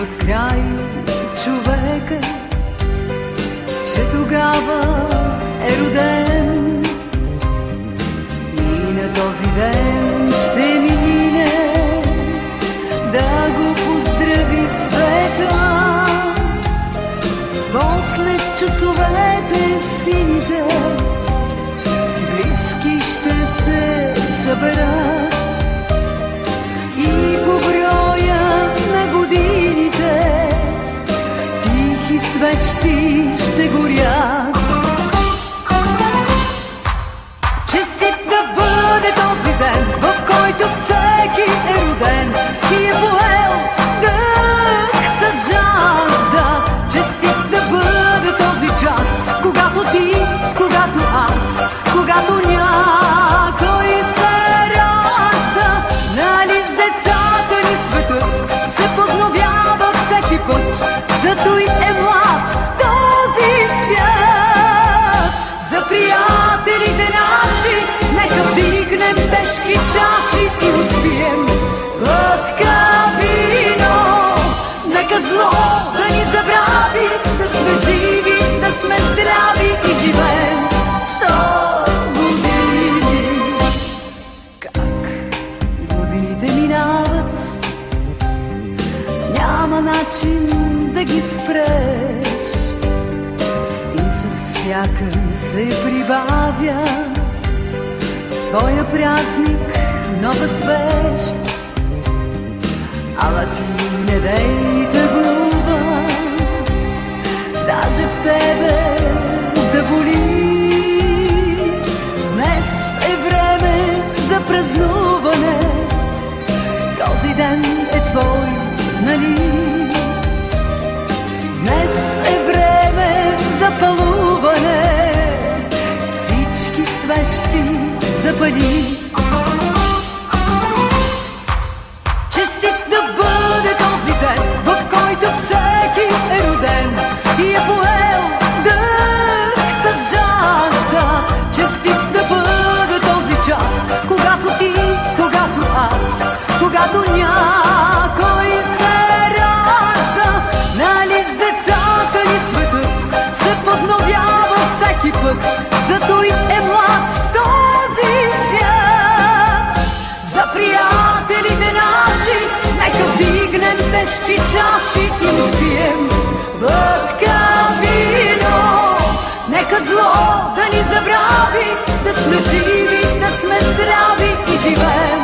от край човека, че тогава е роден и на този ден ще мине да го поздрави света. После в часовете сините близки ще се съберат и по броя на годините тихи свещи ще горят. Честит да бъде този ден, в който всеки е роден и е поел дъх с жажда. Честит да бъде този час, когато ти, когато аз, когато някой се ражда. Нали с децата ни светът се подновява всеки път, зато и е млад този свят. За приятелите наши нека вдигнем тежки чаши и отпием глътка вино. Нека зло да ни забрави, да сме живи, да сме здрави и живеем 100 години. Как годините минават, няма начин да ги спреш и с всяка се прибавя в твоя празник нова свещ. Ала ти не дей тъгува, даже в тебе да боли. Днес е време за празнуване, този ден е твой, нали? Днес е време за палуване, всички свещи запали. Честит да бъде този ден, в който всеки е роден и е поел дъх с жажда. Честит да бъде този час, когато ти, когато аз, когато някой се ражда. Нали с децата ни светът се подновява всеки път, зато и е млад този свят. За приятелите наши нека вдигнем тежки чаши и отпием глътка вино. Нека зло да ни забрави, да сме живи, да сме здрави и живеем